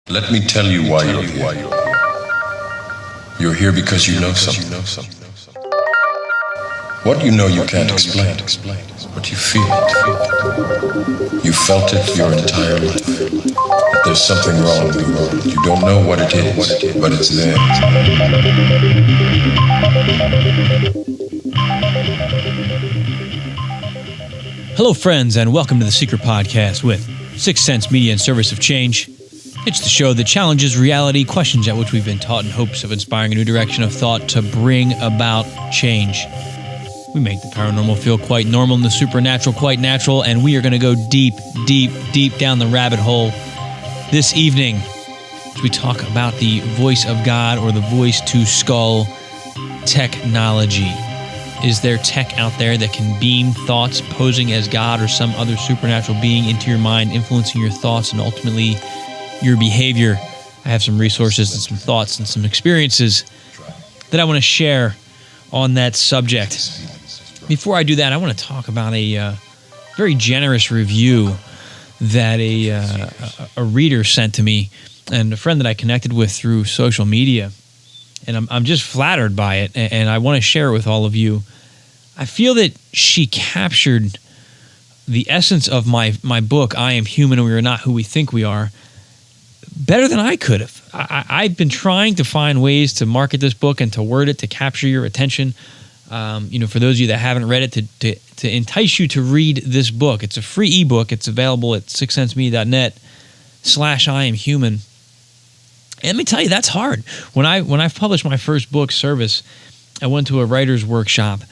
Let me tell you why you're here. You're here because you know something. What you know you can't explain, but you feel it. You felt it your entire life. That there's something wrong with the world. You don't know what it is, but it's there. Hello, friends, and welcome to the Seiker Podcast with 6 Sense Media in Service of Change. It's the show that challenges reality, questions at which we've been taught in hopes of inspiring a new direction of thought to bring about change. We make the paranormal feel quite normal and the supernatural quite natural, and we are going to go deep, deep, deep down the rabbit hole this evening as we talk about the voice of God or the voice to skull technology. Is there tech out there that can beam thoughts posing as God or some other supernatural being into your mind, influencing your thoughts and ultimately your behavior? I have some resources and some thoughts and some experiences that I want to share on that subject. Before I do that, I want to talk about a very generous review that a reader sent to me and a friend that I connected with through social media. And I'm just flattered by it, and I want to share it with all of you. I feel that she captured the essence of my book, I Am Human and We Are Not Who We Think We Are, better than I could have. I've been trying to find ways to market this book and to word it to capture your attention. For those of you that haven't read it, to entice you to read this book. It's a free ebook. It's available at sixsensemedia.net/I Am Human. And let me tell you, that's hard. When I published my first book, Service, I went to a writer's workshop,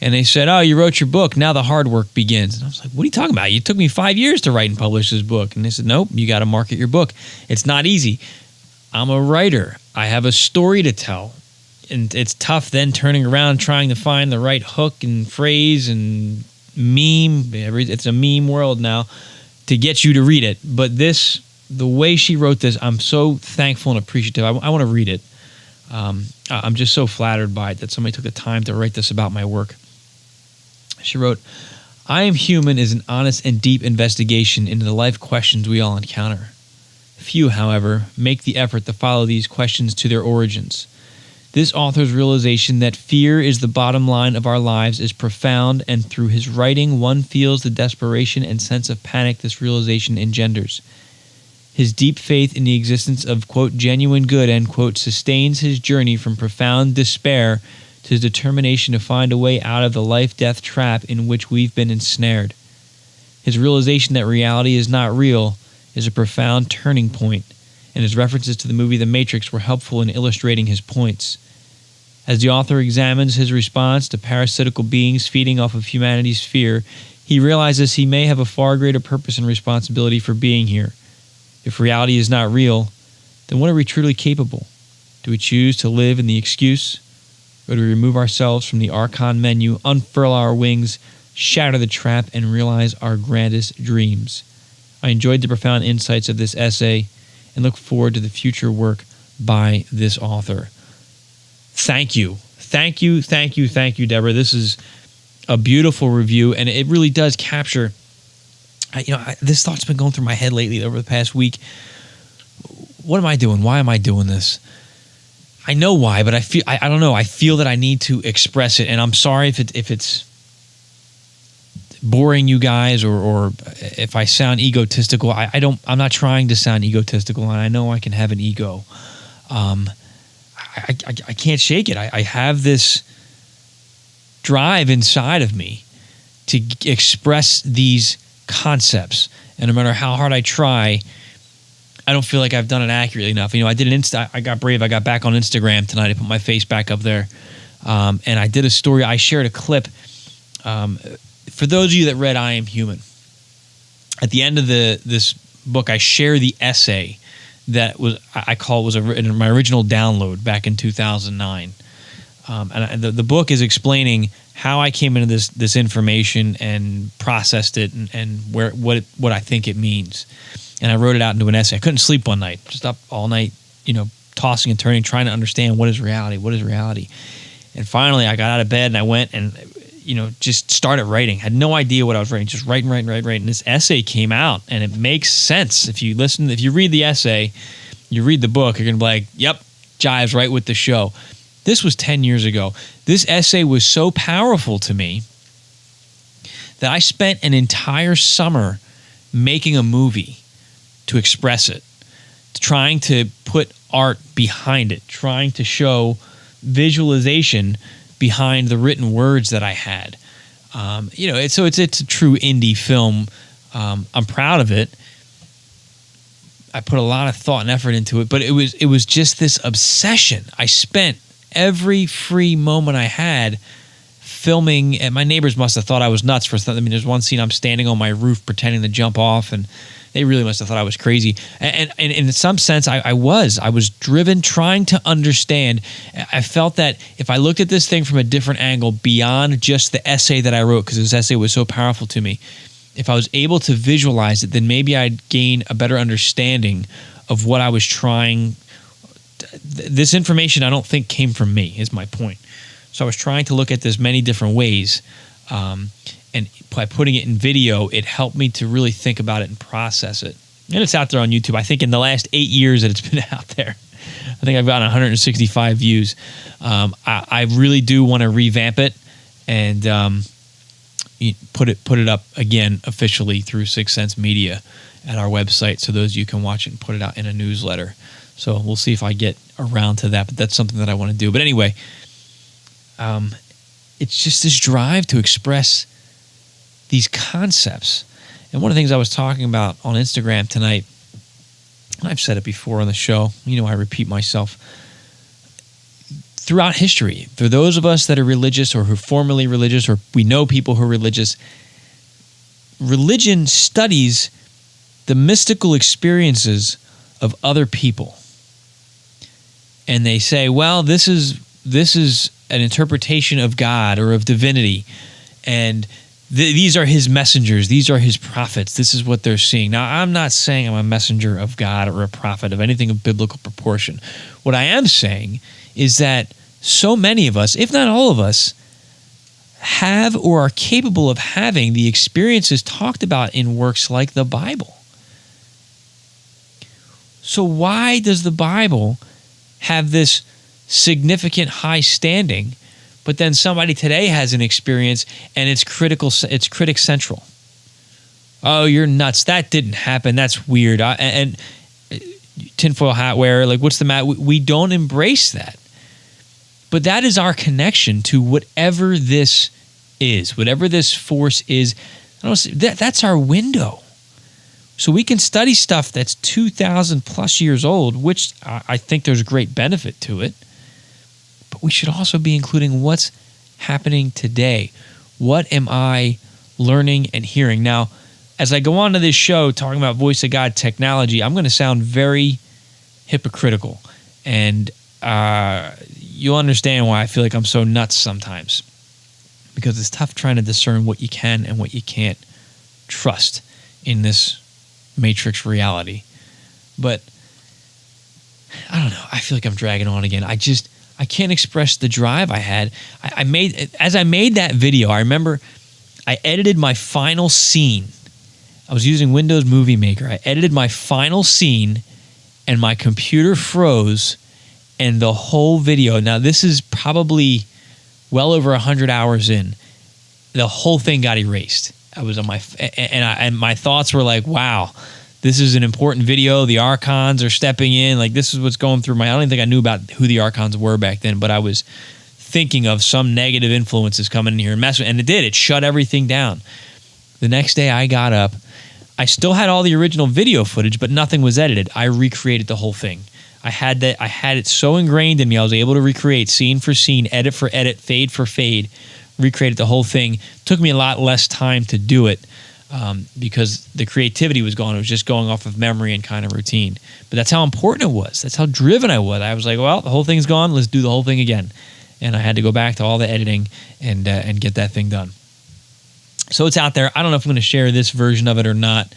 and they said, "Oh, you wrote your book. Now the hard work begins." And I was like, "What are you talking about? It took me 5 years to write and publish this book." And they said, "Nope, you got to market your book. It's not easy. I'm a writer. I have a story to tell. And it's tough then turning around trying to find the right hook and phrase and meme. It's a meme world now to get you to read it. But the way she wrote this, I'm so thankful and appreciative. I want to read it. I'm just so flattered by it that somebody took the time to write this about my work. She wrote, "I Am Human is an honest and deep investigation into the life questions we all encounter. Few, however, make the effort to follow these questions to their origins. This author's realization that fear is the bottom line of our lives is profound, and through his writing one feels the desperation and sense of panic this realization engenders. His deep faith in the existence of, quote, genuine good, end quote, sustains his journey from profound despair to his determination to find a way out of the life-death trap in which we've been ensnared. His realization that reality is not real is a profound turning point, and his references to the movie The Matrix were helpful in illustrating his points. As the author examines his response to parasitical beings feeding off of humanity's fear, he realizes he may have a far greater purpose and responsibility for being here. If reality is not real, then what are we truly capable? Do we choose to live in the excuse? Or do we remove ourselves from the Archon menu, unfurl our wings, shatter the trap, and realize our grandest dreams? I enjoyed the profound insights of this essay and look forward to the future work by this author." Thank you. Thank you, thank you, thank you, Deborah. This is a beautiful review, and it really does capture, this thought's been going through my head lately over the past week. What am I doing? Why am I doing this? I know why, but I don't know. I feel that I need to express it, and I'm sorry if it's boring you guys or if I sound egotistical. I'm not trying to sound egotistical, and I know I can have an ego. I can't shake it. I have this drive inside of me to express these concepts, and no matter how hard I try, I don't feel like I've done it accurately enough. I did I got brave. I got back on Instagram tonight. I put my face back up there, and I did a story. I shared a clip. For those of you that read I Am Human, at the end of this book, I share the essay that was my original download back in 2009. And the book is explaining how I came into this information and processed it and what I think it means. And I wrote it out into an essay. I couldn't sleep one night, just up all night, tossing and turning, trying to understand what is reality. And finally, I got out of bed and I went and just started writing. Had no idea what I was writing, just writing. And this essay came out, and it makes sense. If you read the essay, you read the book, you're going to be like, yep, jives right with the show. This was 10 years ago. This essay was so powerful to me that I spent an entire summer making a movie to express it, trying to put art behind it, trying to show visualization behind the written words that I had. It's a true indie film. I'm proud of it. I put a lot of thought and effort into it, but it was just this obsession. I spent every free moment I had filming, and my neighbors must have thought I was nuts for something. I mean, there's one scene I'm standing on my roof pretending to jump off, and they really must have thought I was crazy. And in some sense, I was driven, trying to understand. I felt that if I looked at this thing from a different angle beyond just the essay that I wrote, because this essay was so powerful to me, if I was able to visualize it, then maybe I'd gain a better understanding of what I was trying. This information I don't think came from me, is my point. So I was trying to look at this many different ways, and by putting it in video, it helped me to really think about it and process it. And it's out there on YouTube. I think in the last 8 years that it's been out there, I think I've gotten 165 views. I really do want to revamp it and put it up again officially through Sixth Sense Media at our website, so those of you can watch it and put it out in a newsletter. So we'll see if I get around to that, but that's something that I want to do. But anyway, it's just this drive to express these concepts. And one of the things I was talking about on Instagram tonight, and I've said it before on the show, I repeat myself, throughout history, for those of us that are religious or who are formerly religious, or we know people who are religious, religion studies the mystical experiences of other people. And they say, well, this is an interpretation of God or of divinity, and these are his messengers, these are his prophets, this is what they're seeing. Now, I'm not saying I'm a messenger of God or a prophet of anything of biblical proportion. What I am saying is that so many of us, if not all of us, have or are capable of having the experiences talked about in works like the Bible. So why does the Bible have this significant high standing, but then somebody today has an experience and it's critic central? Oh, you're nuts. That didn't happen. That's weird. And tinfoil hat wearer, like, what's the matter? We don't embrace that. But that is our connection to whatever this is, whatever this force is. That's our window. So we can study stuff that's 2,000 plus years old, which I think there's great benefit to it. But we should also be including what's happening today. What am I learning and hearing? Now, as I go on to this show talking about Voice of God technology, I'm going to sound very hypocritical. And you'll understand why I feel like I'm so nuts sometimes. Because it's tough trying to discern what you can and what you can't trust in this matrix reality. But I don't know. I feel like I'm dragging on again. I can't express the drive I had. As I made that video, I remember I edited my final scene. I was using Windows Movie Maker. I edited my final scene and my computer froze, and the whole video, now this is probably well over 100 hours in, the whole thing got erased. I was on my thoughts were like, wow, this is an important video. The archons are stepping in. Like, this is what's going through I don't even think I knew about who the archons were back then, but I was thinking of some negative influences coming in here and messing, and it did. It shut everything down. The next day I got up. I still had all the original video footage, but nothing was edited. I recreated the whole thing. I had it so ingrained in me. I was able to recreate scene for scene, edit for edit, fade for fade, recreated the whole thing. Took me a lot less time to do it because the creativity was gone. It was just going off of memory and kind of routine. But that's how important it was. That's how driven I was. I was like, well, the whole thing's gone. Let's do the whole thing again. And I had to go back to all the editing and get that thing done. So it's out there. I don't know if I'm going to share this version of it or not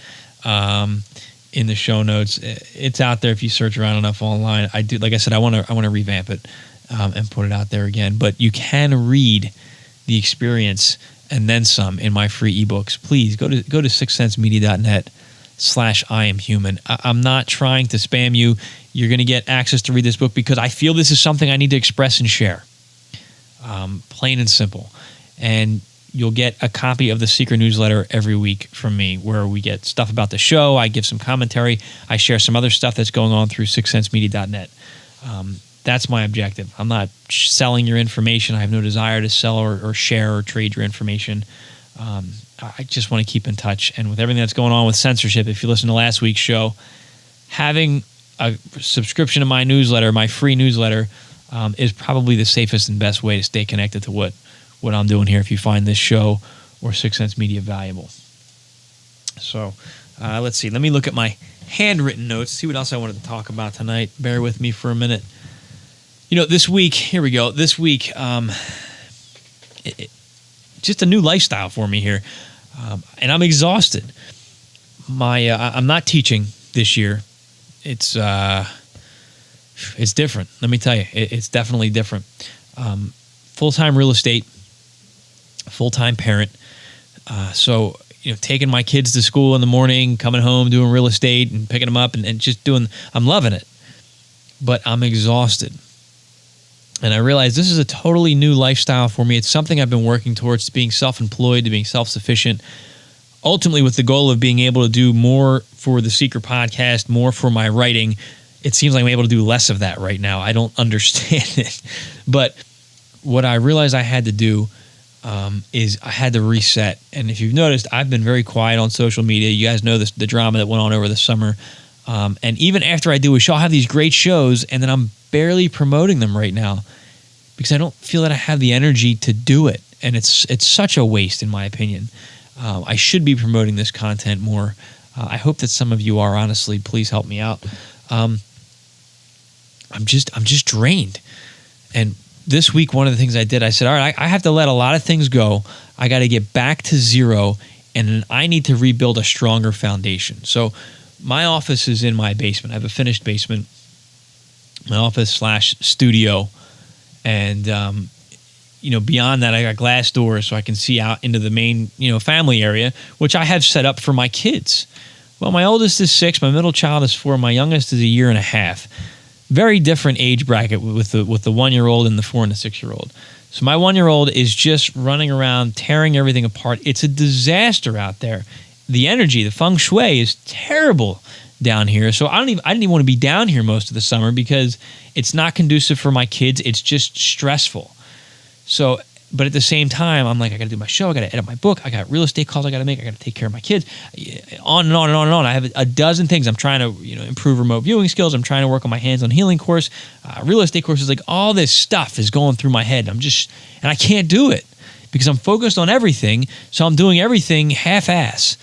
in the show notes. It's out there if you search around enough online. I do, like I said, I want to revamp it and put it out there again. But you can read the experience and then some in my free ebooks, please go to sixthsensemedia.net/IamHuman. I'm not trying to spam you. You're going to get access to read this book because I feel this is something I need to express and share. Plain and simple. And you'll get a copy of the Seiker newsletter every week from me where we get stuff about the show. I give some commentary. I share some other stuff that's going on through sixthsensemedia.net. That's my objective. I'm not selling your information. I have no desire to sell or share or trade your information. I just want to keep in touch. And with everything that's going on with censorship, if you listen to last week's show, having a subscription to my newsletter, my free newsletter, is probably the safest and best way to stay connected to what I'm doing here if you find this show or Sixth Sense Media valuable. So let's see. Let me look at my handwritten notes, see what else I wanted to talk about tonight. Bear with me for a minute. This week, here we go. This week, just a new lifestyle for me here. And I'm exhausted. I'm not teaching this year. It's different. Let me tell you, it's definitely different. Full-time real estate, full-time parent. So, taking my kids to school in the morning, coming home, doing real estate and picking them up and just I'm loving it. But I'm exhausted. And I realize this is a totally new lifestyle for me. It's something I've been working towards, to being self-employed, to being self-sufficient, ultimately with the goal of being able to do more for the Seiker Podcast, more for my writing. It seems like I'm able to do less of that right now. I don't understand it. But what I realized I had to do is I had to reset. And if you've noticed, I've been very quiet on social media. You guys know the drama that went on over the summer. And even after I do a show, I'll have these great shows, and then I'm barely promoting them right now because I don't feel that I have the energy to do it. And it's such a waste, in my opinion. I should be promoting this content more. I hope that some of you are. Honestly, please help me out. I'm just drained. And this week, one of the things I did, I said, all right, I have to let a lot of things go. I got to get back to zero, and I need to rebuild a stronger foundation. So my office is in my basement. I have a finished basement, my office/studio. And, beyond that, I got glass doors so I can see out into the main, family area, which I have set up for my kids. Well, my oldest is 6, my middle child is 4, my youngest is 1.5 years. Very different age bracket with the 1-year-old and the 4 and the 6-year-old. So my 1-year-old is just running around, tearing everything apart. It's a disaster out there. The energy, the feng shui is terrible down here. So I didn't even want to be down here most of the summer because it's not conducive for my kids. It's just stressful. So, but at the same time, I'm like, I got to do my show. I got to edit my book. I got real estate calls I got to make. I got to take care of my kids. On and on and on and on. I have a dozen things. I'm trying to, improve remote viewing skills. I'm trying to work on my hands-on healing course, real estate courses. Like all this stuff is going through my head. And I can't do it because I'm focused on everything. So I'm doing everything half-ass.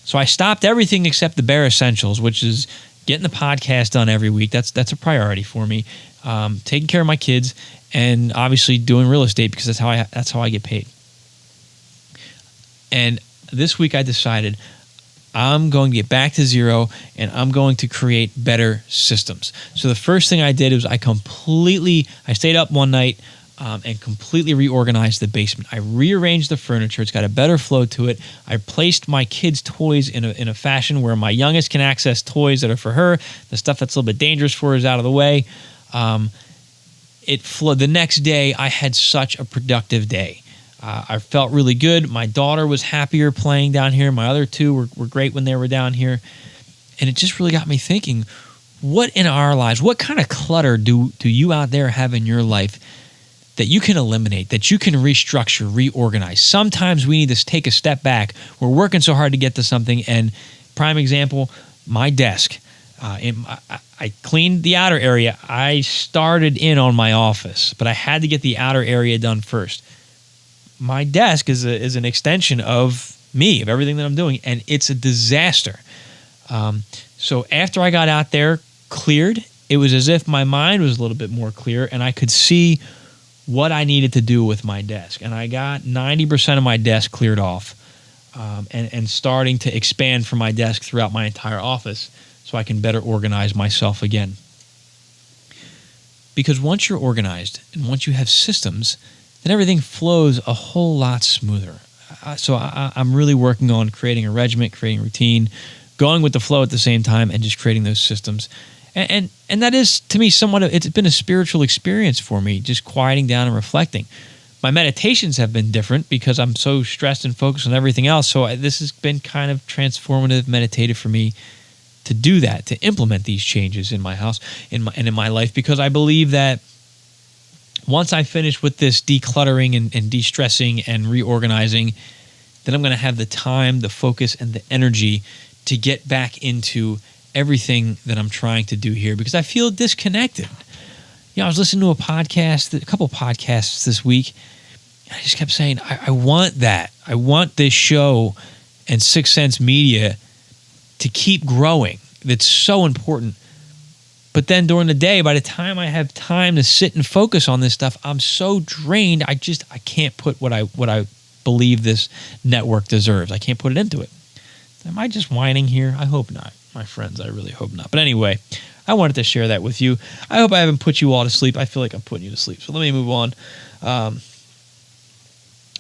So I stopped everything except the bare essentials, which is getting the podcast done every week. That's a priority for me. Taking care of my kids, and obviously doing real estate because that's how I get paid. And this week I decided I'm going to get back to zero, and I'm going to create better systems. So the first thing I did was I stayed up one night and completely reorganized the basement. I rearranged the furniture. It's got a better flow to it. I placed my kids' toys in a fashion where my youngest can access toys that are for her. The stuff that's a little bit dangerous for her is out of the way. It flowed. The next day, I had such a productive day. I felt really good. My daughter was happier playing down here. My other two were great when they were down here. And it just really got me thinking, what in our lives, what kind of clutter do you out there have in your life that you can eliminate, that you can restructure, reorganize? Sometimes we need to take a step back. We're working so hard to get to something. And prime example, my desk. I cleaned the outer area. I started in on my office, but I had to get the outer area done first. My desk is an extension of me, of everything that I'm doing, and it's a disaster. So after I got out there, cleared, it was as if my mind was a little bit more clear, and I could see what I needed to do with my desk. And I got 90% of my desk cleared off, and starting to expand from my desk throughout my entire office, so I can better organize myself again. Because once you're organized and once you have systems, then everything flows a whole lot smoother. So I'm really working on creating a regimen, creating a routine, going with the flow at the same time, and just creating those systems. And that is, to me, it's been a spiritual experience for me, just quieting down and reflecting. My meditations have been different because I'm so stressed and focused on everything else. So this has been kind of transformative, meditative for me to do that, to implement these changes in my house and in my life, because I believe that once I finish with this decluttering and de-stressing and reorganizing, then I'm going to have the time, the focus, and the energy to get back into everything that I'm trying to do here, because I feel disconnected. I was listening to a couple podcasts this week, and I just kept saying, I want that. I want this show and Sixth Sense Media to keep growing. That's so important. But then during the day, by the time I have time to sit and focus on this stuff, I'm so drained. I can't put what I believe this network deserves. I can't put it into it. Am I just whining here? I hope not, my friends. I really hope not. But anyway, I wanted to share that with you. I hope I haven't put you all to sleep. I feel like I'm putting you to sleep. So let me move on.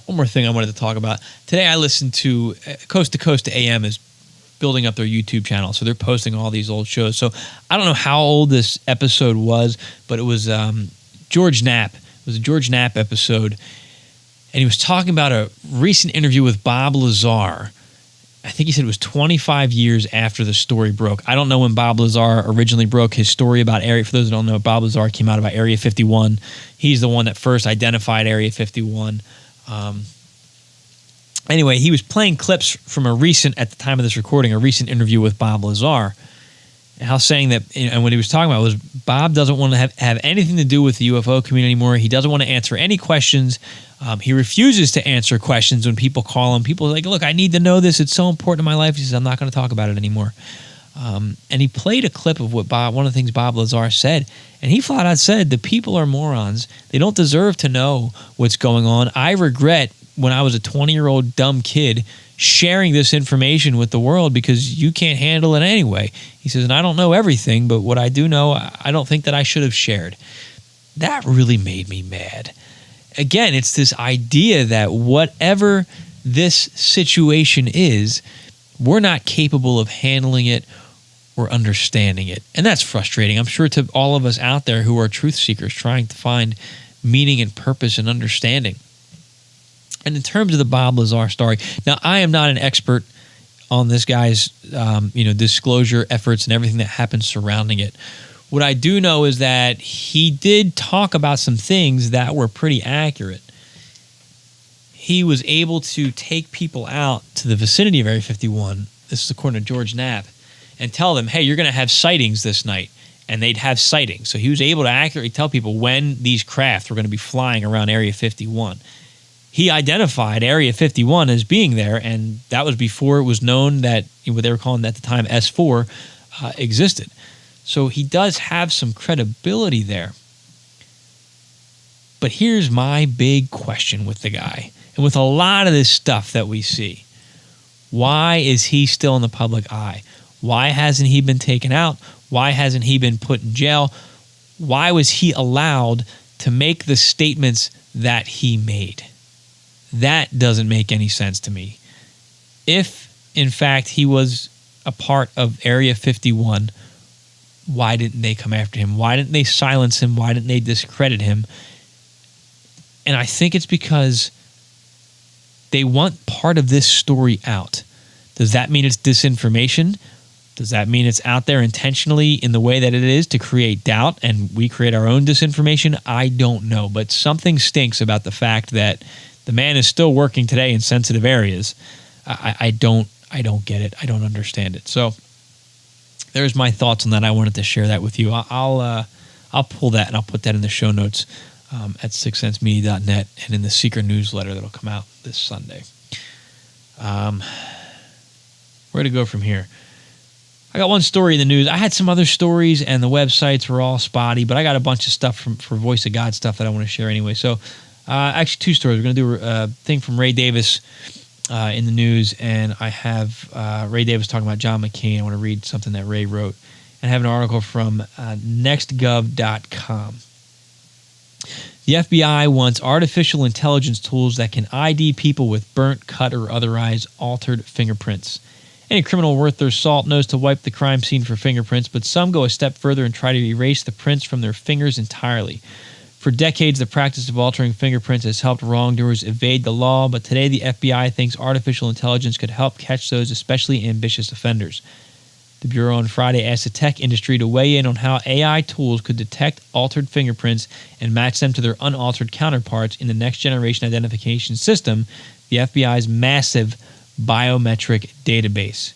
One more thing I wanted to talk about. Today I listened to Coast to Coast AM is building up their YouTube channel. So they're posting all these old shows. So I don't know how old this episode was, but it was George Knapp. It was a George Knapp episode. And he was talking about a recent interview with Bob Lazar. I think he said it was 25 years after the story broke. I don't know when Bob Lazar originally broke his story about Area. For those who don't know, Bob Lazar came out about Area 51. He's the one that first identified Area 51. Anyway, he was playing clips from at the time of this recording, a recent interview with Bob Lazar. And how saying that, and what he was talking about was Bob doesn't want to have anything to do with the UFO community anymore. He doesn't want to answer any questions. He refuses to answer questions when people call him. People are like, look, I need to know this. It's so important in my life. He says, I'm not going to talk about it anymore. And he played a clip of what one of the things Bob Lazar said. And he flat out said, the people are morons. They don't deserve to know what's going on. I regret when I was a 20-year-old dumb kid sharing this information with the world because you can't handle it anyway. He says, and I don't know everything, but what I do know, I don't think that I should have shared. That really made me mad. Again, it's this idea that whatever this situation is, we're not capable of handling it or understanding it. And that's frustrating. I'm sure to all of us out there who are truth seekers trying to find meaning and purpose and understanding. And in terms of the Bob Lazar story, now I am not an expert on this guy's disclosure efforts and everything that happened surrounding it. What I do know is that he did talk about some things that were pretty accurate. He was able to take people out to the vicinity of Area 51, this is according to George Knapp, and tell them, hey, you're going to have sightings this night. And they'd have sightings. So he was able to accurately tell people when these craft were going to be flying around Area 51. He identified Area 51 as being there, and that was before it was known that what they were calling at the time S4 existed. So he does have some credibility there. But here's my big question with the guy, and with a lot of this stuff that we see. Why is he still in the public eye? Why hasn't he been taken out? Why hasn't he been put in jail? Why was he allowed to make the statements that he made? That doesn't make any sense to me. If, in fact, he was a part of Area 51, why didn't they come after him? Why didn't they silence him? Why didn't they discredit him? And I think it's because they want part of this story out. Does that mean it's disinformation? Does that mean it's out there intentionally in the way that it is to create doubt and we create our own disinformation? I don't know. But something stinks about the fact that the man is still working today in sensitive areas. I don't get it. I don't understand it. So there's my thoughts on that. I wanted to share that with you. I'll pull that and I'll put that in the show notes at sixthsensemedia.net and in the Seiker newsletter that'll come out this Sunday. Where to go from here? I got one story in the news. I had some other stories and the websites were all spotty, but I got a bunch of stuff for Voice of God stuff that I want to share anyway. So actually two stories. We're going to do a thing from Ray Davis in the news, and I have Ray Davis talking about John McCain. I want to read something that Ray wrote, and I have an article from nextgov.com. The FBI wants artificial intelligence tools that can ID people with burnt, cut, or otherwise altered fingerprints. Any criminal worth their salt knows to wipe the crime scene for fingerprints, but some go a step further and try to erase the prints from their fingers entirely. For decades, the practice of altering fingerprints has helped wrongdoers evade the law, but today the FBI thinks artificial intelligence could help catch those especially ambitious offenders. The Bureau on Friday asked the tech industry to weigh in on how AI tools could detect altered fingerprints and match them to their unaltered counterparts in the next generation identification system, the FBI's massive biometric database.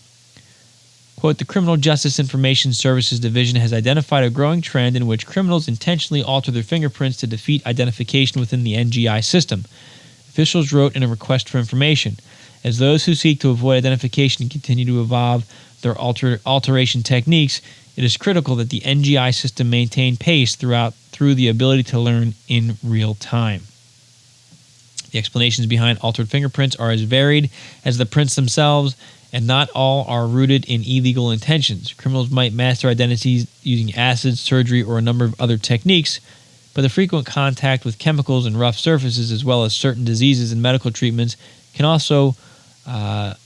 Quote, the Criminal Justice Information Services Division has identified a growing trend in which criminals intentionally alter their fingerprints to defeat identification within the NGI system. Officials wrote in a request for information. As those who seek to avoid identification continue to evolve their alteration techniques, it is critical that the NGI system maintain pace through the ability to learn in real time. The explanations behind altered fingerprints are as varied as the prints themselves, and not all are rooted in illegal intentions. Criminals might master identities using acid, surgery, or a number of other techniques, but the frequent contact with chemicals and rough surfaces, as well as certain diseases and medical treatments, can also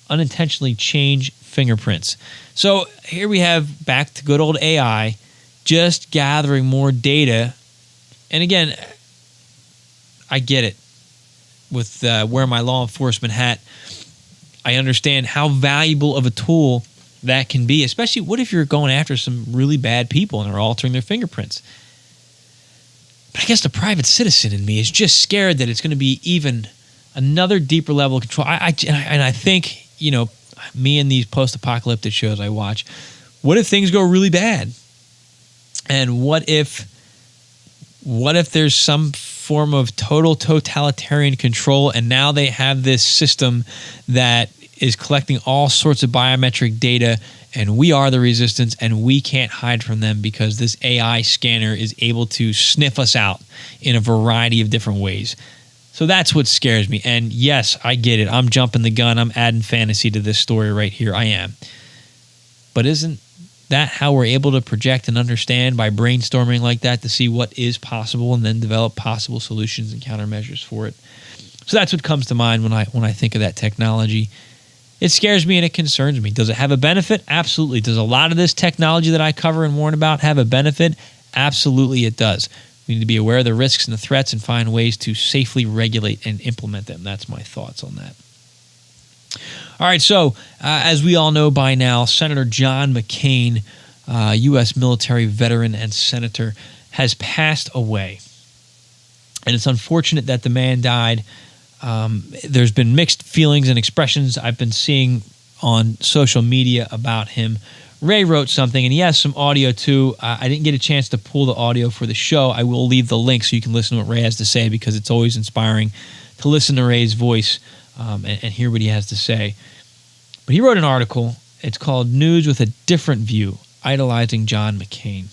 unintentionally change fingerprints. So here we have back to good old AI, just gathering more data. And again, I get it. With wearing my law enforcement hat, I understand how valuable of a tool that can be, especially what if you're going after some really bad people and are altering their fingerprints. But I guess the private citizen in me is just scared that it's going to be even another deeper level of control. I think, you know, me and these post-apocalyptic shows I watch, what if things go really bad? And what if there's some form of total totalitarian control, and now they have this system that is collecting all sorts of biometric data, and we are the resistance, and we can't hide from them because this AI scanner is able to sniff us out in a variety of different ways. So that's what scares me. And yes, I get it. I'm jumping the gun. I'm adding fantasy to this story right here. I am. But isn't that how we're able to project and understand, by brainstorming like that to see what is possible and then develop possible solutions and countermeasures for it? So that's what comes to mind when I think of that technology. It scares me and it concerns me. Does it have a benefit? Absolutely. Does a lot of this technology that I cover and warn about have a benefit? Absolutely it does. We need to be aware of the risks and the threats and find ways to safely regulate and implement them. That's my thoughts on that. All right, so as we all know by now, Senator John McCain, U.S. military veteran and senator, has passed away. And it's unfortunate that the man died. There's been mixed feelings and expressions I've been seeing on social media about him. Ray wrote something, and he has some audio too. I didn't get a chance to pull the audio for the show. I will leave the link so you can listen to what Ray has to say, because it's always inspiring to listen to Ray's voice and hear what he has to say. But he wrote an article. It's called News with a Different View, Idolizing John McCain.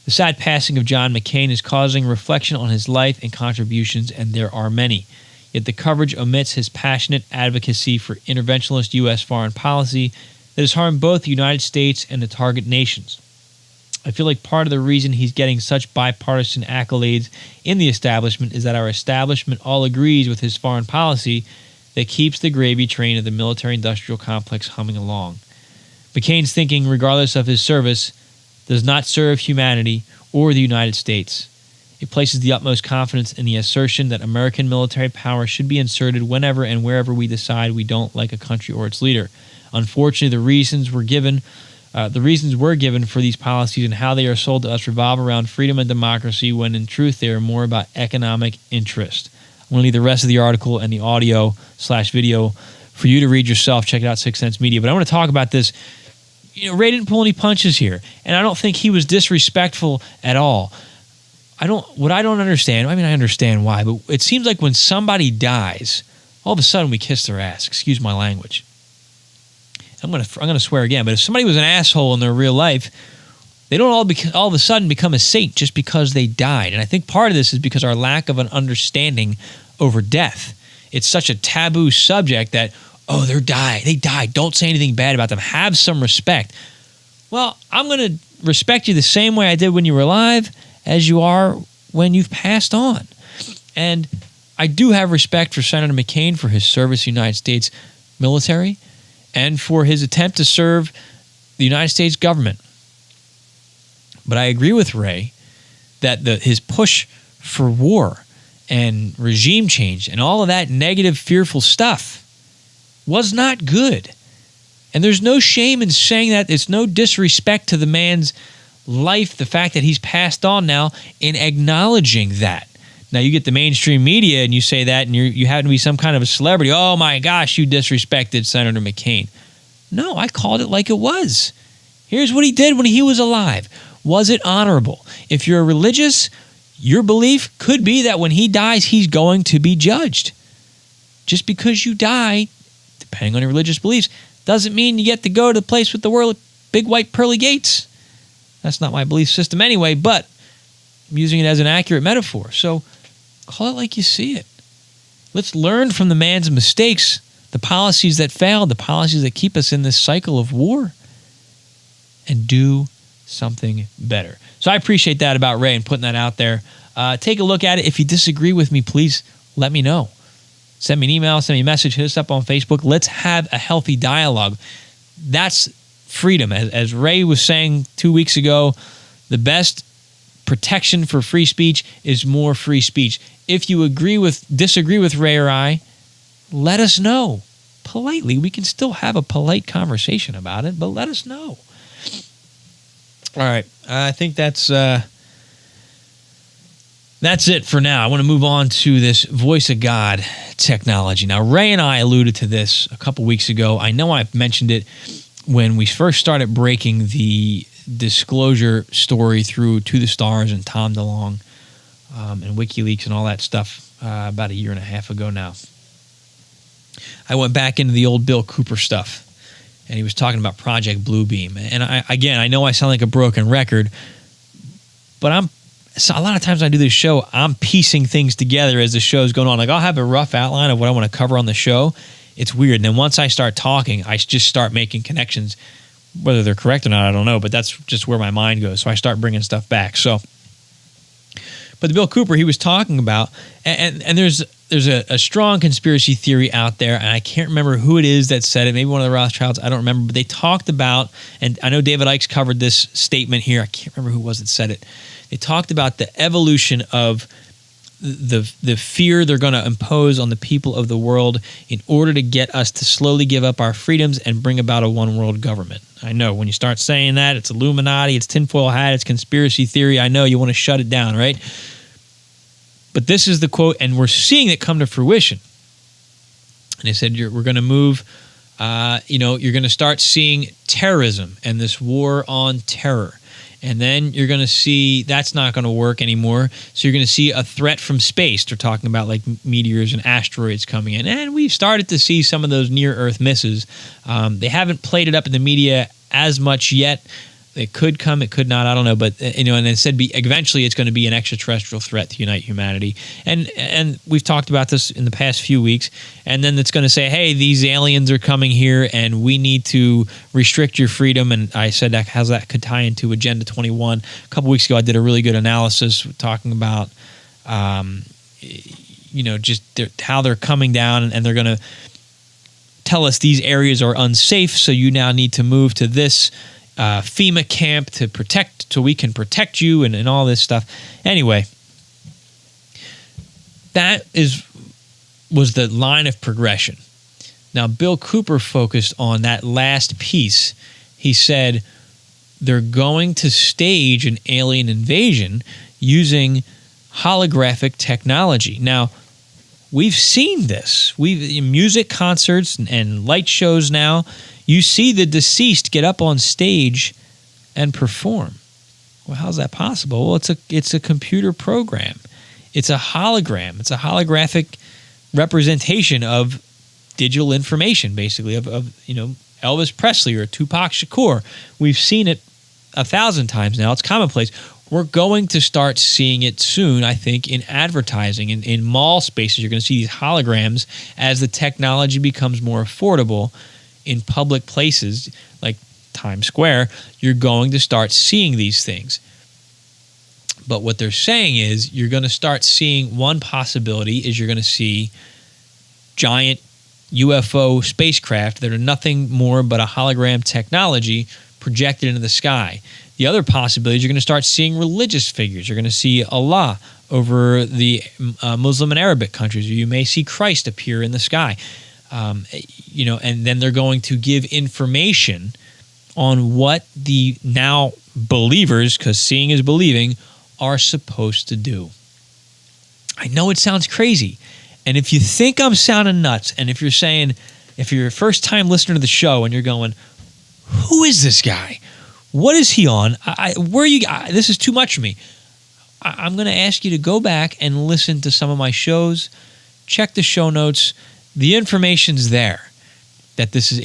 The sad passing of John McCain is causing reflection on his life and contributions, and there are many. Yet the coverage omits his passionate advocacy for interventionist U.S. foreign policy that has harmed both the United States and the target nations. I feel like part of the reason he's getting such bipartisan accolades in the establishment is that our establishment all agrees with his foreign policy that keeps the gravy train of the military-industrial complex humming along. McCain's thinking, regardless of his service, does not serve humanity or the United States. It places the utmost confidence in the assertion that American military power should be inserted whenever and wherever we decide we don't like a country or its leader. Unfortunately, the reasons we're given for these policies and how they are sold to us revolve around freedom and democracy, when in truth they are more about economic interest. I'm going to leave the rest of the article and the audio/video for you to read yourself. Check it out, 6 Sense Media. But I want to talk about this. You know, Ray didn't pull any punches here, and I don't think he was disrespectful at all. I don't understand. I mean, I understand why, but it seems like when somebody dies, all of a sudden we kiss their ass. Excuse my language. I'm gonna swear again, but if somebody was an asshole in their real life, they don't all of a sudden become a saint just because they died. And I think part of this is because our lack of an understanding over death. It's such a taboo subject that, oh, they died. Don't say anything bad about them. Have some respect. Well, I'm going to respect you the same way I did when you were alive as you are when you've passed on. And I do have respect for Senator McCain for his service to the United States military and for his attempt to serve the United States government. But I agree with Ray that his push for war and regime change and all of that negative, fearful stuff was not good. And there's no shame in saying that. It's no disrespect to the man's life, the fact that he's passed on now, in acknowledging that. Now, you get the mainstream media and you say that, and you happen to be some kind of a celebrity. Oh, my gosh, you disrespected Senator McCain. No, I called it like it was. Here's what he did when he was alive. Was it honorable? If you're religious, your belief could be that when he dies, he's going to be judged. Just because you die, depending on your religious beliefs, doesn't mean you get to go to the place with the big white pearly gates. That's not my belief system anyway, but I'm using it as an accurate metaphor. So call it like you see it. Let's learn from the man's mistakes, the policies that failed, the policies that keep us in this cycle of war, and do something better. So I appreciate that about Ray and putting that out there. Take a look at it. If you disagree with me, please let me know. Send me an email, send me a message, hit us up on Facebook. Let's have a healthy dialogue. That's freedom. As Ray was saying 2 weeks ago, the best protection for free speech is more free speech. If you disagree with Ray or I, let us know politely. We can still have a polite conversation about it, but let us know. All right, I think that's it for now. I want to move on to this voice of God technology. Now, Ray and I alluded to this a couple weeks ago. I know I've mentioned it when we first started breaking the disclosure story through To the Stars and Tom DeLonge and WikiLeaks and all that stuff about a year and a half ago now. I went back into the old Bill Cooper stuff, and he was talking about Project Bluebeam. And I know I sound like a broken record, but a lot of times I do this show, I'm piecing things together as the show's going on. Like, I'll have a rough outline of what I want to cover on the show. It's weird. And then once I start talking, I just start making connections. Whether they're correct or not, I don't know, but that's just where my mind goes. So I start bringing stuff back. But the Bill Cooper he was talking about, and there's a strong conspiracy theory out there, and I can't remember who it is that said it. Maybe one of the Rothschilds, I don't remember. But they talked about, and I know David Icke's covered this statement here. I can't remember who it was that said it. They talked about the evolution of the fear they're going to impose on the people of the world in order to get us to slowly give up our freedoms and bring about a one-world government. I know when you start saying that, it's Illuminati, it's tinfoil hat, it's conspiracy theory. I know you want to shut it down, right? But this is the quote, and we're seeing it come to fruition. And they said we're going to move, you're going to start seeing terrorism and this war on terror. And then you're going to see that's not going to work anymore. So you're going to see a threat from space. They're talking about like meteors and asteroids coming in. And we've started to see some of those near-Earth misses. They haven't played it up in the media as much yet. It could come, it could not, I don't know. But, and it said eventually it's going to be an extraterrestrial threat to unite humanity. And we've talked about this in the past few weeks. And then it's going to say, hey, these aliens are coming here and we need to restrict your freedom. And I said, how's that could tie into Agenda 21. A couple weeks ago, I did a really good analysis talking about, just how they're coming down and they're going to tell us these areas are unsafe. So you now need to move to this FEMA camp to protect, so we can protect you and all this stuff. Anyway, that was the line of progression. Now, Bill Cooper focused on that last piece. He said they're going to stage an alien invasion using holographic technology. Now, we've seen this. In music concerts and light shows now, you see the deceased get up on stage and perform. Well, how's that possible? Well, it's a computer program. It's a hologram. It's a holographic representation of digital information, basically, of Elvis Presley or Tupac Shakur. We've seen it 1,000 times now. It's commonplace. We're going to start seeing it soon, I think, in advertising. In mall spaces, you're going to see these holograms as the technology becomes more affordable. In public places like Times Square, you're going to start seeing these things. But what they're saying is you're going to start seeing, one possibility is you're going to see giant UFO spacecraft that are nothing more but a hologram technology projected into the sky. The other possibility is you're going to start seeing religious figures. You're going to see Allah over the Muslim and Arabic countries, or you may see Christ appear in the sky. And then they're going to give information on what the now believers, because seeing is believing, are supposed to do. I know it sounds crazy. And if you think I'm sounding nuts, and if you're a first-time listener to the show and you're going, who is this guy? What is he on? This is too much for me. I'm going to ask you to go back and listen to some of my shows. Check the show notes. The information's there. That this is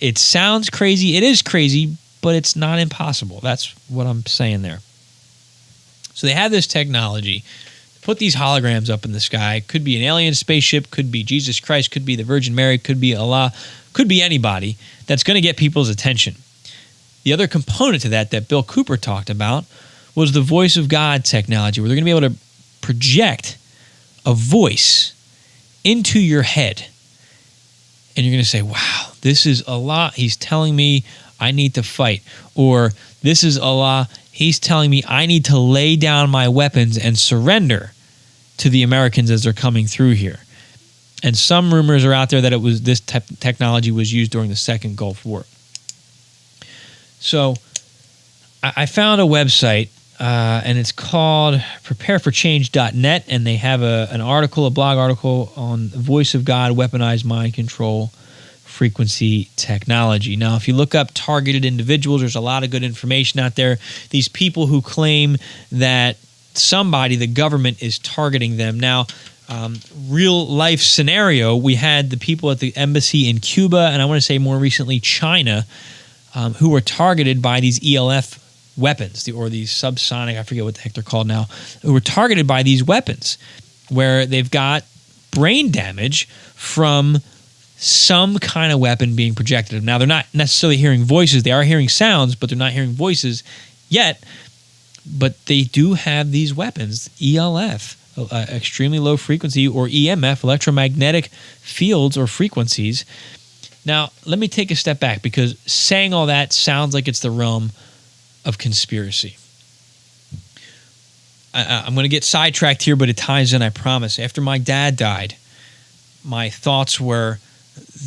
it sounds crazy. It is crazy, but it's not impossible. That's what I'm saying there. So they have this technology. Put these holograms up in the sky. Could be an alien spaceship, could be Jesus Christ, could be the Virgin Mary, could be Allah, could be anybody that's going to get people's attention. The other component to that Bill Cooper talked about was the voice of God technology, where they're going to be able to project a voice into your head. And you're going to say, wow, this is Allah. He's telling me I need to fight. Or this is Allah. He's telling me I need to lay down my weapons and surrender to the Americans as they're coming through here. And some rumors are out there that this technology was used during the Second Gulf War. So I found a website, and it's called prepareforchange.net, and they have a blog article on the voice of God, weaponized mind control, frequency technology. Now, if you look up targeted individuals, there's a lot of good information out there. These people who claim that the government is targeting them. Now, real life scenario, we had the people at the embassy in Cuba, and I want to say more recently China, who were targeted by these ELF weapons, or these subsonic, I forget what the heck they're called now, who were targeted by these weapons, where they've got brain damage from some kind of weapon being projected. Now, they're not necessarily hearing voices. They are hearing sounds, but they're not hearing voices yet. But they do have these weapons, ELF, extremely low frequency, or EMF, electromagnetic fields or frequencies. Now, let me take a step back, because saying all that sounds like it's the realm of conspiracy. I'm going to get sidetracked here, but it ties in, I promise. After my dad died, my thoughts were,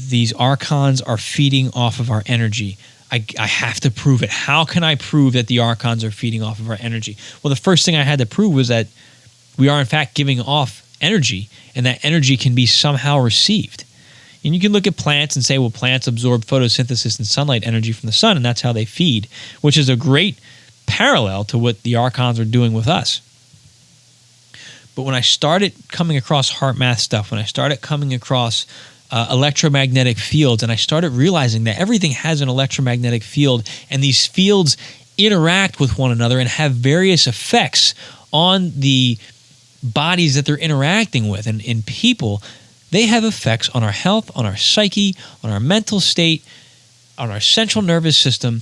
these archons are feeding off of our energy. I have to prove it. How can I prove that the archons are feeding off of our energy? Well, the first thing I had to prove was that we are in fact giving off energy, and that energy can be somehow received. And you can look at plants and say, well, plants absorb photosynthesis and sunlight energy from the sun, and that's how they feed, which is a great parallel to what the archons are doing with us. But when I started coming across heart math stuff, when I started coming across electromagnetic fields, and I started realizing that everything has an electromagnetic field, and these fields interact with one another and have various effects on the bodies that they're interacting with. And in people, they have effects on our health, on our psyche, on our mental state, on our central nervous system.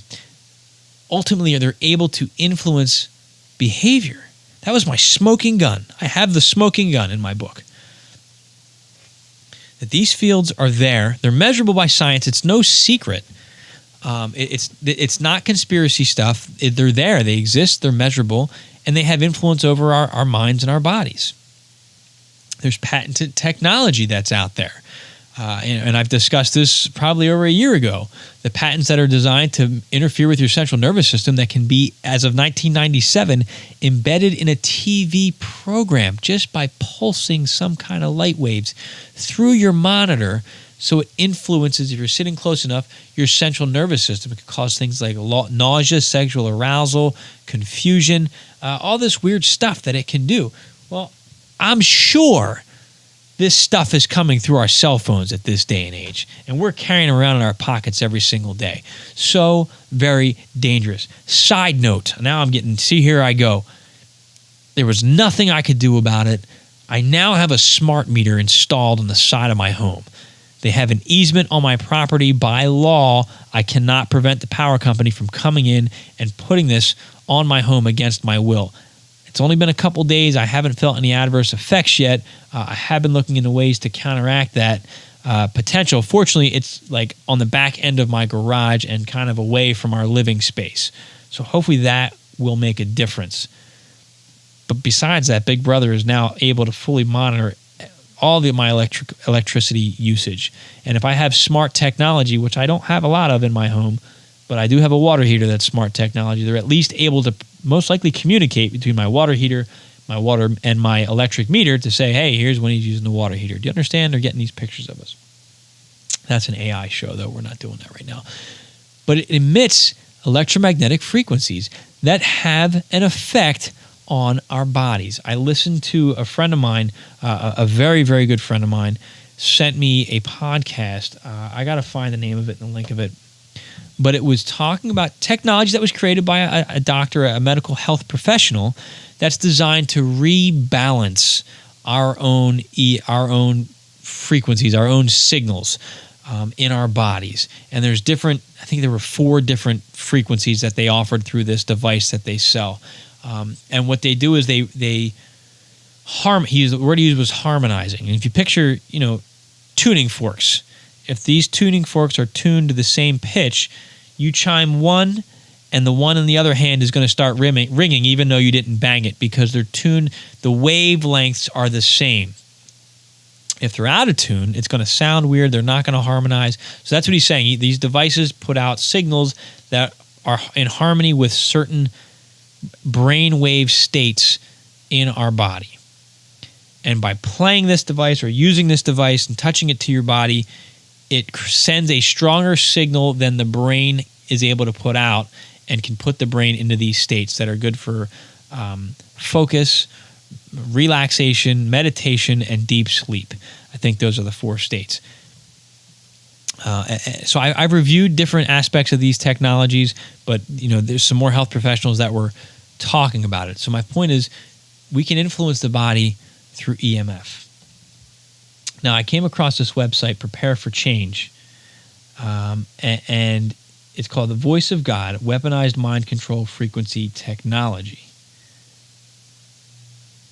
Ultimately, they're able to influence behavior. That was my smoking gun. I have the smoking gun in my book. That these fields are there. They're measurable by science. It's no secret. It's not conspiracy stuff. They're there. They exist. They're measurable. And they have influence over our minds and our bodies. There's patented technology that's out there. And I've discussed this probably over a year ago. The patents that are designed to interfere with your central nervous system that can be, as of 1997, embedded in a TV program just by pulsing some kind of light waves through your monitor, so it influences, if you're sitting close enough, your central nervous system. It can cause things like nausea, sexual arousal, confusion, all this weird stuff that it can do. Well, I'm sure this stuff is coming through our cell phones at this day and age, and we're carrying around in our pockets every single day. So very dangerous. Side note, now here I go. There was nothing I could do about it. I now have a smart meter installed on the side of my home. They have an easement on my property. By law, I cannot prevent the power company from coming in and putting this on my home against my will. It's only been a couple days. I haven't felt any adverse effects yet. I have been looking into ways to counteract that potential. Fortunately, it's like on the back end of my garage and kind of away from our living space. So hopefully that will make a difference. But besides that, Big Brother is now able to fully monitor all of my electricity usage. And if I have smart technology, which I don't have a lot of in my home, but I do have a water heater that's smart technology, they're at least able to most likely communicate between my water heater, my water, and my electric meter to say, hey, here's when he's using the water heater. Do you understand? They're getting these pictures of us. That's an AI show, though. We're not doing that right now. But it emits electromagnetic frequencies that have an effect on our bodies. I listened to a friend of mine, a very, very good friend of mine, sent me a podcast. I got to find the name of it and the link of it. But it was talking about technology that was created by a doctor, a medical health professional, that's designed to rebalance our own frequencies, our own signals in our bodies. And there's different, I think there were 4 different frequencies that they offered through this device that they sell. And what they do is the word he used was harmonizing. And if you picture, tuning forks, if these tuning forks are tuned to the same pitch, you chime one, and the one in the other hand is going to start ringing, even though you didn't bang it, because they're tuned. The wavelengths are the same. If they're out of tune, it's going to sound weird. They're not going to harmonize. So that's what he's saying. These devices put out signals that are in harmony with certain brainwave states in our body. And by playing this device or using this device and touching it to your body, it sends a stronger signal than the brain is able to put out, and can put the brain into these states that are good for focus, relaxation, meditation, and deep sleep. I think those are the 4 states. So I've reviewed different aspects of these technologies, but there's some more health professionals that were talking about it. So my point is, we can influence the body through EMF. Now, I came across this website, Prepare for Change, and it's called The Voice of God, Weaponized Mind Control Frequency Technology.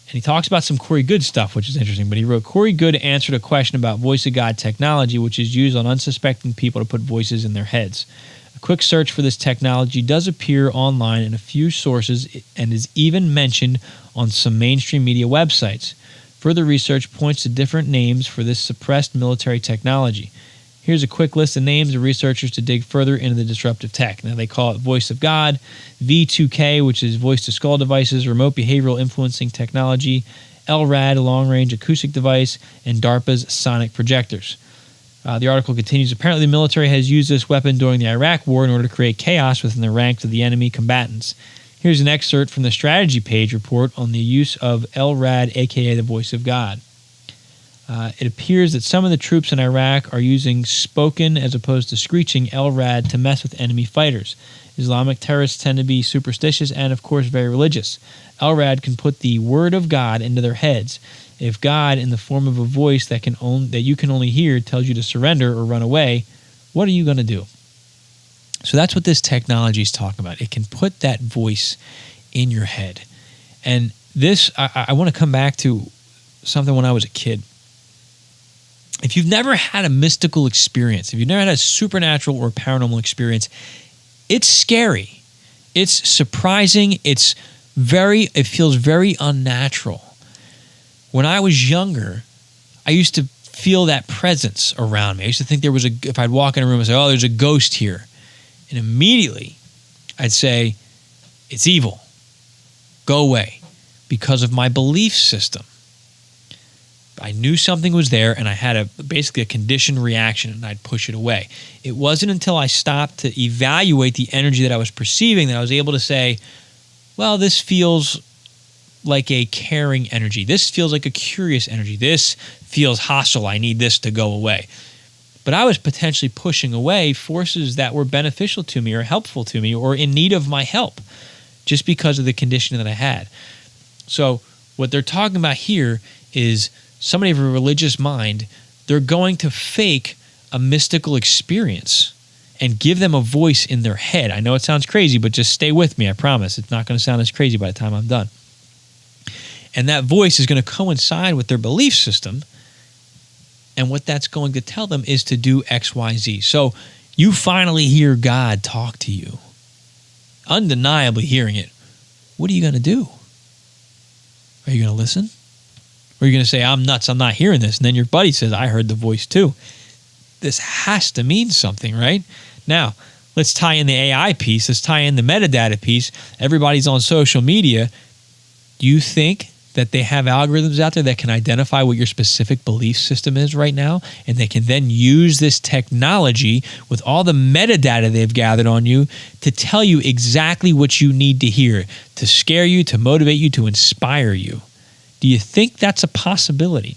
And he talks about some Corey Goode stuff, which is interesting. But he wrote, Corey Goode answered a question about Voice of God technology, which is used on unsuspecting people to put voices in their heads. A quick search for this technology does appear online in a few sources and is even mentioned on some mainstream media websites. Further research points to different names for this suppressed military technology. Here's a quick list of names of researchers to dig further into the disruptive tech. Now, they call it Voice of God, V2K, which is voice-to-skull devices, remote behavioral influencing technology, LRAD, a long-range acoustic device, and DARPA's sonic projectors. The article continues, apparently the military has used this weapon during the Iraq War in order to create chaos within the ranks of the enemy combatants. Here's an excerpt from the strategy page report on the use of LRAD, aka the Voice of God. It appears that some of the troops in Iraq are using spoken as opposed to screeching LRAD to mess with enemy fighters. Islamic terrorists tend to be superstitious and, of course, very religious. LRAD can put the word of God into their heads. If God, in the form of a voice that you can only hear, tells you to surrender or run away, what are you going to do? So that's what this technology is talking about. It can put that voice in your head. And this, I want to come back to something when I was a kid. If you've never had a mystical experience, if you've never had a supernatural or paranormal experience, it's scary. It's surprising. It feels very unnatural. When I was younger, I used to feel that presence around me. I used to think if I'd walk in a room and say, oh, there's a ghost here. And immediately I'd say, it's evil. Go away. Because of my belief system. I knew something was there, and I had basically a conditioned reaction, and I'd push it away. It wasn't until I stopped to evaluate the energy that I was perceiving that I was able to say, well, this feels like a caring energy. This feels like a curious energy. This feels hostile. I need this to go away. But I was potentially pushing away forces that were beneficial to me or helpful to me or in need of my help just because of the conditioning that I had. So what they're talking about here is somebody of a religious mind, they're going to fake a mystical experience and give them a voice in their head. I know it sounds crazy, but just stay with me, I promise. It's not going to sound as crazy by the time I'm done. And that voice is going to coincide with their belief system. And what that's going to tell them is to do X, Y, Z. So you finally hear God talk to you, undeniably hearing it. What are you going to do? Are you going to listen? Or are you going to say, I'm nuts, I'm not hearing this? And then your buddy says, I heard the voice too. This has to mean something, right? Now, let's tie in the AI piece. Let's tie in the metadata piece. Everybody's on social media. Do you think that they have algorithms out there that can identify what your specific belief system is right now? And they can then use this technology with all the metadata they've gathered on you to tell you exactly what you need to hear, to scare you, to motivate you, to inspire you. Do you think that's a possibility?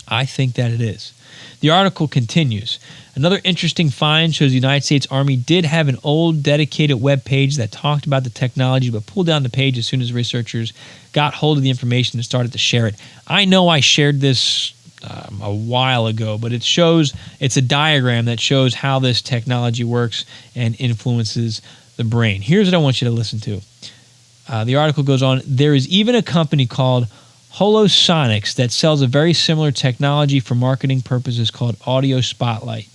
I think that it is. The article continues. Another interesting find shows the United States Army did have an old dedicated web page that talked about the technology, but pulled down the page as soon as researchers got hold of the information and started to share it. I know I shared this a while ago, but it's a diagram that shows how this technology works and influences the brain. Here's what I want you to listen to. The article goes on, there is even a company called Holosonics that sells a very similar technology for marketing purposes called Audio Spotlight.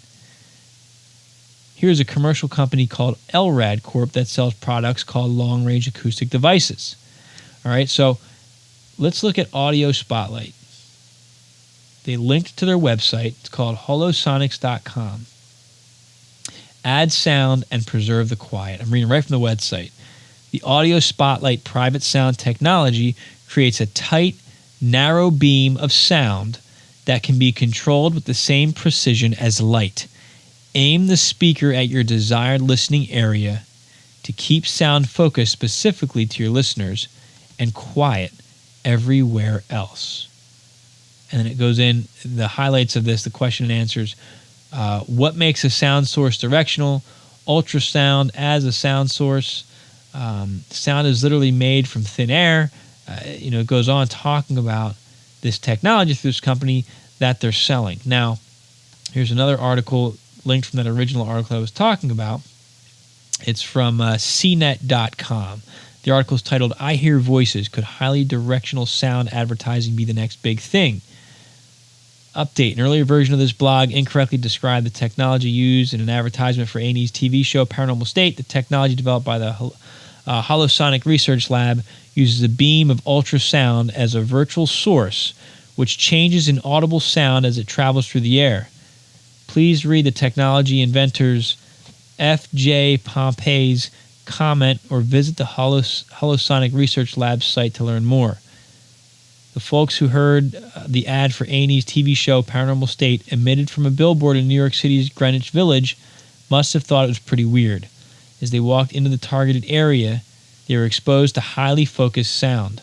Here's a commercial company called LRAD Corp that sells products called long-range acoustic devices. All right, so let's look at Audio Spotlight. They linked to their website. It's called holosonics.com. Add sound and preserve the quiet. I'm reading right from the website. The Audio Spotlight private sound technology creates a tight, narrow beam of sound that can be controlled with the same precision as light. Aim the speaker at your desired listening area to keep sound focused specifically to your listeners and quiet everywhere else. And then it goes in, the highlights of this, the question and answers. What makes a sound source directional? Ultrasound as a sound source. Sound is literally made from thin air. It goes on talking about this technology through this company that they're selling. Now, here's another article linked from that original article I was talking about. It's from cnet.com. The article is titled, I Hear Voices. Could highly directional sound advertising be the next big thing? Update. An earlier version of this blog incorrectly described the technology used in an advertisement for A&E's TV show Paranormal State. The technology developed by the Holosonic Research Lab uses a beam of ultrasound as a virtual source, which changes in audible sound as it travels through the air. Please read the technology inventor's F.J. Pompey's comment or visit the Holosonic Research Lab site to learn more. The folks who heard the ad for A&E's TV show Paranormal State emitted from a billboard in New York City's Greenwich Village must have thought it was pretty weird. As they walked into the targeted area, they were exposed to highly focused sound.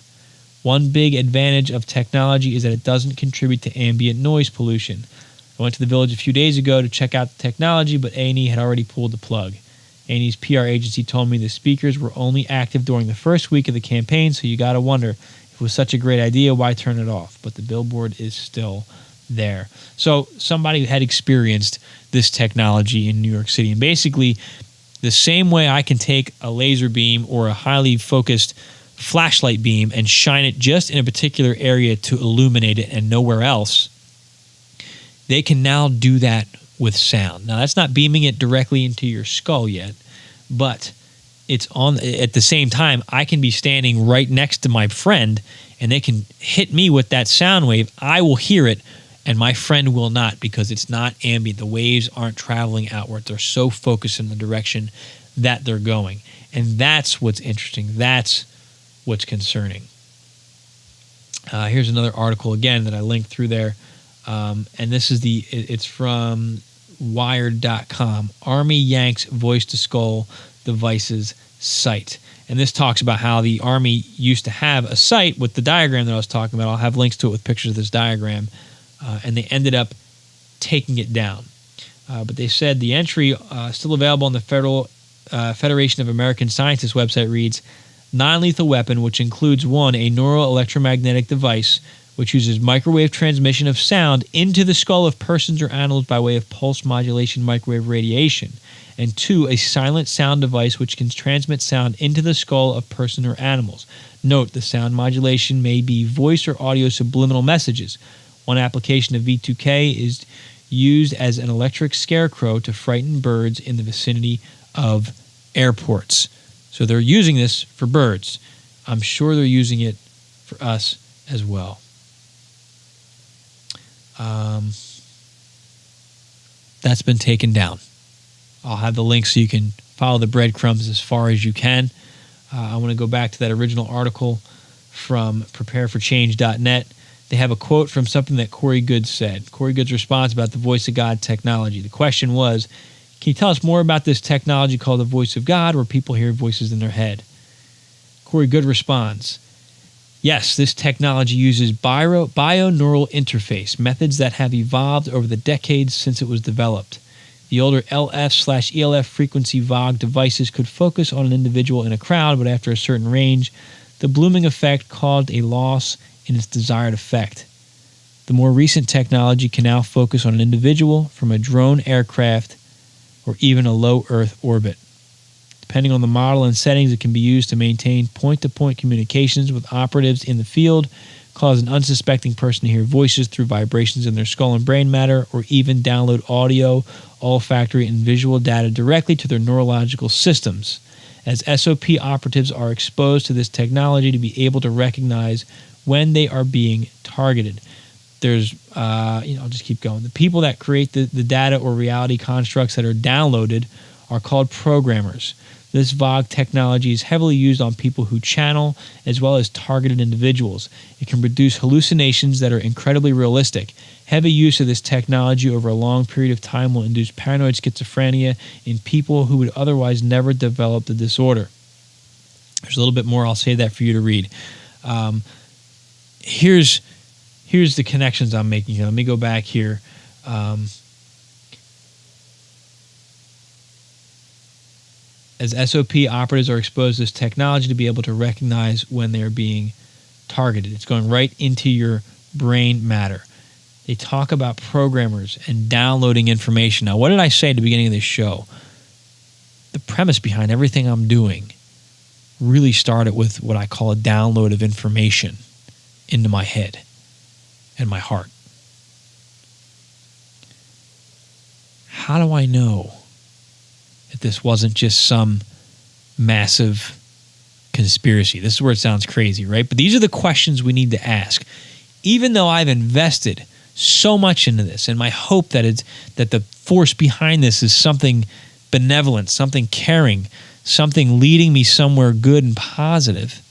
One big advantage of technology is that it doesn't contribute to ambient noise pollution. I went to the village a few days ago to check out the technology, but A&E had already pulled the plug. A&E's PR agency told me the speakers were only active during the first week of the campaign, so you gotta wonder, if it was such a great idea, why turn it off? But the billboard is still there. So somebody had experienced this technology in New York City, and basically the same way I can take a laser beam or a highly focused flashlight beam and shine it just in a particular area to illuminate it and nowhere else, they can now do that with sound. Now, that's not beaming it directly into your skull yet, but it's on. At the same time, I can be standing right next to my friend, and they can hit me with that sound wave. I will hear it, and my friend will not, because it's not ambient. The waves aren't traveling outward. They're so focused in the direction that they're going. And that's what's interesting. That's what's concerning. Here's another article, again, that I linked through there. And this is it's from Wired.com. Army yanks voice-to-skull devices site. And this talks about how the Army used to have a site with the diagram that I was talking about. I'll have links to it with pictures of this diagram. And they ended up taking it down. But they said the entry still available on the Federation of American Scientists website reads, non-lethal weapon, which includes 1, a neural electromagnetic device which uses microwave transmission of sound into the skull of persons or animals by way of pulse modulation microwave radiation. And 2, a silent sound device which can transmit sound into the skull of person or animals. Note, the sound modulation may be voice or audio subliminal messages. One application of V2K is used as an electric scarecrow to frighten birds in the vicinity of airports. So they're using this for birds. I'm sure they're using it for us as well. That's been taken down. I'll have the link so you can follow the breadcrumbs as far as you can. I want to go back to that original article from prepareforchange.net. They have a quote from something that Corey Goods said. Corey Goods' response about the Voice of God technology. The question was, can you tell us more about this technology called the Voice of God, where people hear voices in their head? Corey Goods responds, yes, this technology uses binaural interface, methods that have evolved over the decades since it was developed. The older LF/ELF frequency VOG devices could focus on an individual in a crowd, but after a certain range, the blooming effect caused a loss in its desired effect. The more recent technology can now focus on an individual from a drone aircraft or even a low Earth orbit. Depending on the model and settings, it can be used to maintain point-to-point communications with operatives in the field, cause an unsuspecting person to hear voices through vibrations in their skull and brain matter, or even download audio, olfactory, and visual data directly to their neurological systems. As SOP operatives are exposed to this technology to be able to recognize when they are being targeted. There's, I'll just keep going. The people that create the data or reality constructs that are downloaded are called programmers. This VOG technology is heavily used on people who channel as well as targeted individuals. It can produce hallucinations that are incredibly realistic. Heavy use of this technology over a long period of time will induce paranoid schizophrenia in people who would otherwise never develop the disorder. There's a little bit more. I'll say that for you to read. Here's the connections I'm making here. Let me go back here. As SOP operatives are exposed to this technology to be able to recognize when they're being targeted. It's going right into your brain matter. They talk about programmers and downloading information. Now, what did I say at the beginning of this show? The premise behind everything I'm doing really started with what I call a download of information into my head and my heart. How do I know that this wasn't just some massive conspiracy? This is where it sounds crazy, right? But these are the questions we need to ask. Even though I've invested so much into this, and my hope that the force behind this is something benevolent, something caring, something leading me somewhere good and positive,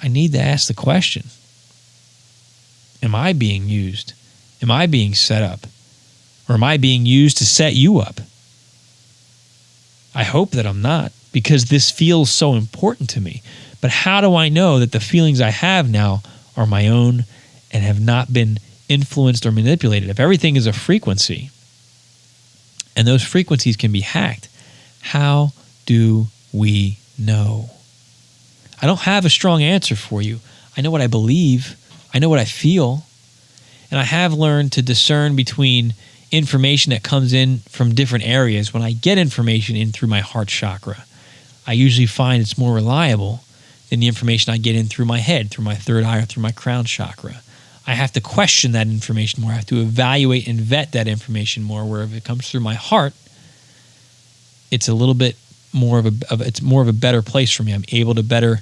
I need to ask the question, am I being used? Am I being set up? Or am I being used to set you up? I hope that I'm not, because this feels so important to me. But how do I know that the feelings I have now are my own and have not been influenced or manipulated? If everything is a frequency, and those frequencies can be hacked, how do we know? I don't have a strong answer for you. I know what I believe. I know what I feel. And I have learned to discern between information that comes in from different areas. When I get information in through my heart chakra, I usually find it's more reliable than the information I get in through my head, through my third eye, or through my crown chakra. I have to question that information more. I have to evaluate and vet that information more, where if it comes through my heart, it's a little bit more it's more of a better place for me. I'm able to better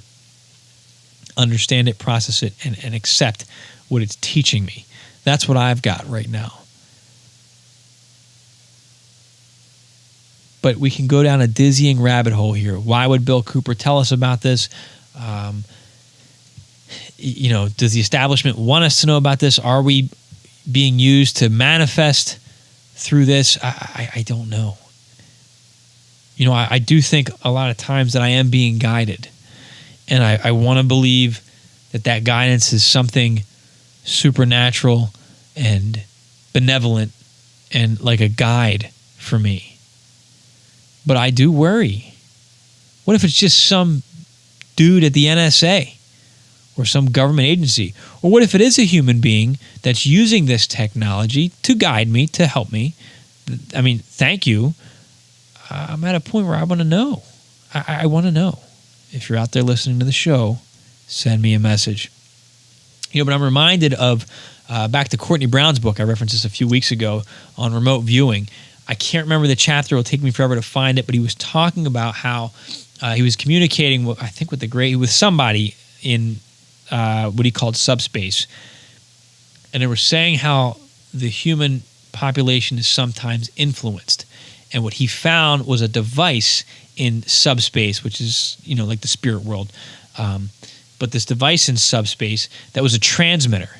understand it, process it, and accept what it's teaching me. That's what I've got right now. But we can go down a dizzying rabbit hole here. Why would Bill Cooper tell us about this? Does the establishment want us to know about this? Are we being used to manifest through this? I don't know. I do think a lot of times that I am being guided. And I want to believe that guidance is something supernatural and benevolent and like a guide for me. But I do worry. What if it's just some dude at the NSA or some government agency? Or what if it is a human being that's using this technology to guide me, to help me? I mean, thank you. I'm at a point where I want to know. I want to know. If you're out there listening to the show, send me a message. But I'm reminded of back to Courtney Brown's book. I referenced this a few weeks ago on remote viewing. I can't remember the chapter. It'll take me forever to find it, but he was talking about how he was communicating, with somebody in what he called subspace. And they were saying how the human population is sometimes influenced. And what he found was a device in subspace, which is, like the spirit world. But this device in subspace that was a transmitter.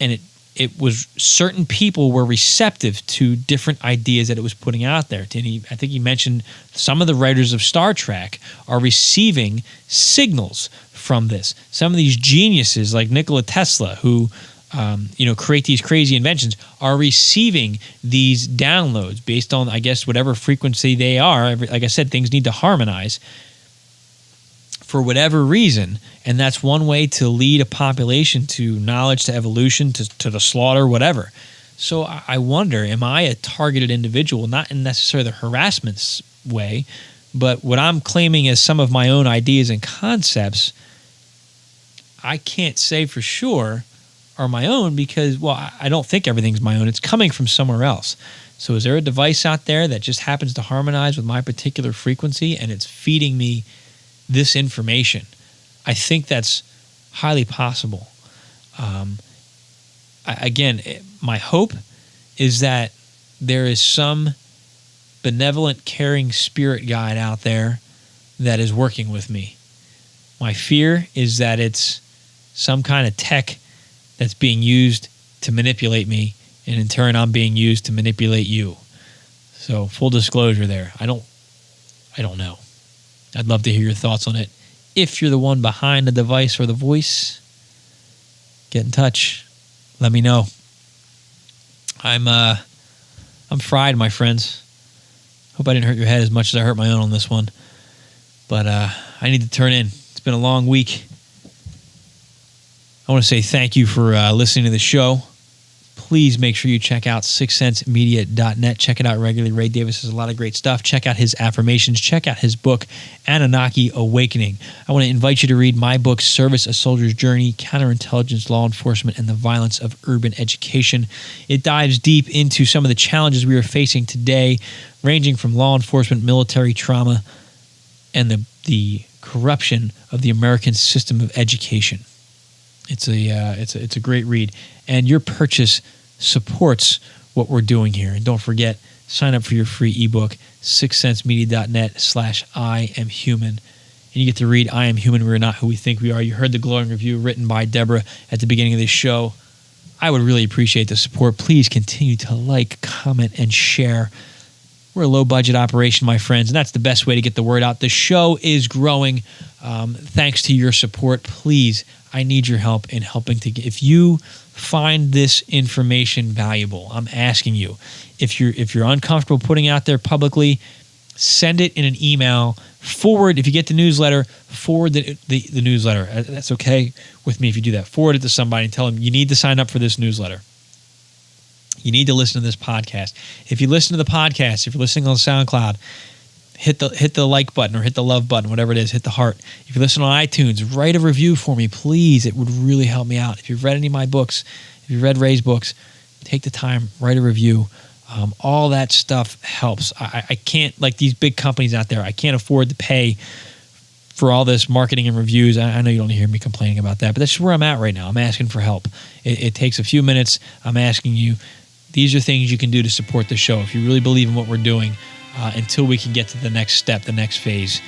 And it was certain people were receptive to different ideas that it was putting out there. And I think he mentioned some of the writers of Star Trek are receiving signals from this. Some of these geniuses like Nikola Tesla, who create these crazy inventions, are receiving these downloads based on, I guess, whatever frequency they are. Like I said, things need to harmonize for whatever reason. And that's one way to lead a population to knowledge, to evolution, to the slaughter, whatever. So I wonder, am I a targeted individual, not in necessarily the harassment way, but what I'm claiming as some of my own ideas and concepts, I can't say for sure are my own because, I don't think everything's my own. It's coming from somewhere else. So is there a device out there that just happens to harmonize with my particular frequency and it's feeding me this information? I think that's highly possible. My hope is that there is some benevolent, caring spirit guide out there that is working with me. My fear is that it's some kind of tech that's being used to manipulate me, and in turn, I'm being used to manipulate you. So, full disclosure there. I don't know. I'd love to hear your thoughts on it. If you're the one behind the device or the voice, get in touch. Let me know. I'm fried, my friends. Hope I didn't hurt your head as much as I hurt my own on this one. But I need to turn in. It's been a long week. I want to say thank you for listening to the show. Please make sure you check out sixcentsmedia.net. Check it out regularly. Ray Davis has a lot of great stuff. Check out his affirmations. Check out his book, Anunnaki Awakening. I want to invite you to read my book, Service: A Soldier's Journey, Counterintelligence, Law Enforcement, and the Violence of Urban Education. It dives deep into some of the challenges we are facing today, ranging from law enforcement, military trauma, and the corruption of the American system of education. It's a great read, and your purchase supports what we're doing here. And don't forget, sign up for your free ebook, sixcentsmedia.net/I-am-human. And you get to read I Am Human, We Are Not Who We Think We Are. You heard the glowing review written by Deborah at the beginning of this show. I would really appreciate the support. Please continue to like, comment, and share. We're a low-budget operation, my friends, and that's the best way to get the word out. The show is growing thanks to your support. Please, I need your help in helping to get. If you find this information valuable, I'm asking you, if you're uncomfortable putting it out there publicly, send it in an email. Forward, if you get the newsletter, forward the newsletter. That's okay with me if you do that. Forward it to somebody and tell them you need to sign up for this newsletter. You need to listen to this podcast. If you listen to the podcast, if you're listening on SoundCloud, hit the like button or hit the love button, whatever it is, hit the heart. If you listen on iTunes, write a review for me, please. It would really help me out. If you've read any of my books, if you've read Ray's books, take the time, write a review. All that stuff helps. I can't, like these big companies out there, I can't afford to pay for all this marketing and reviews. I know you don't hear me complaining about that, but that's where I'm at right now. I'm asking for help. It takes a few minutes. I'm asking you. These are things you can do to support the show. If you really believe in what we're doing, until we can get to the next step, the next phase,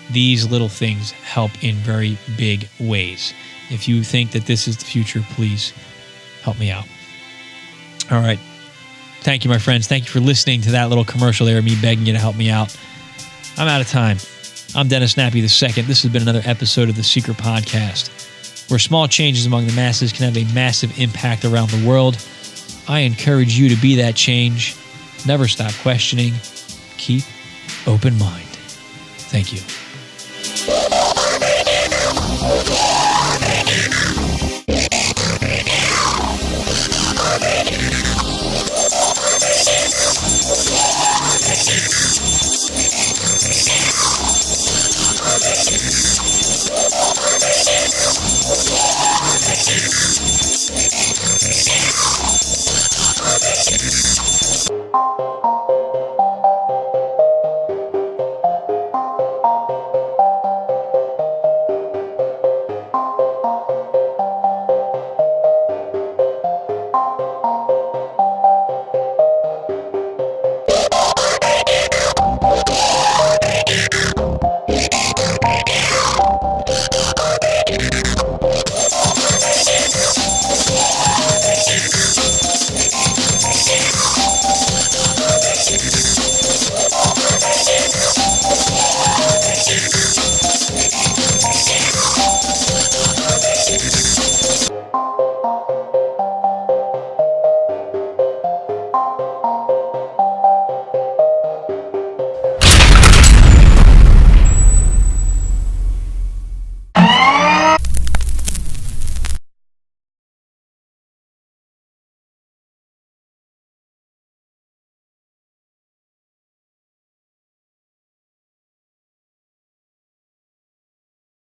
these little things help in very big ways. If you think that this is the future, please help me out. All right. Thank you, my friends. Thank you for listening to that little commercial there, me begging you to help me out. I'm out of time. I'm Dennis Nappy II. This has been another episode of the Seiker Podcast, where small changes among the masses can have a massive impact around the world. I encourage you to be that change. Never stop questioning. Keep open mind. Thank you.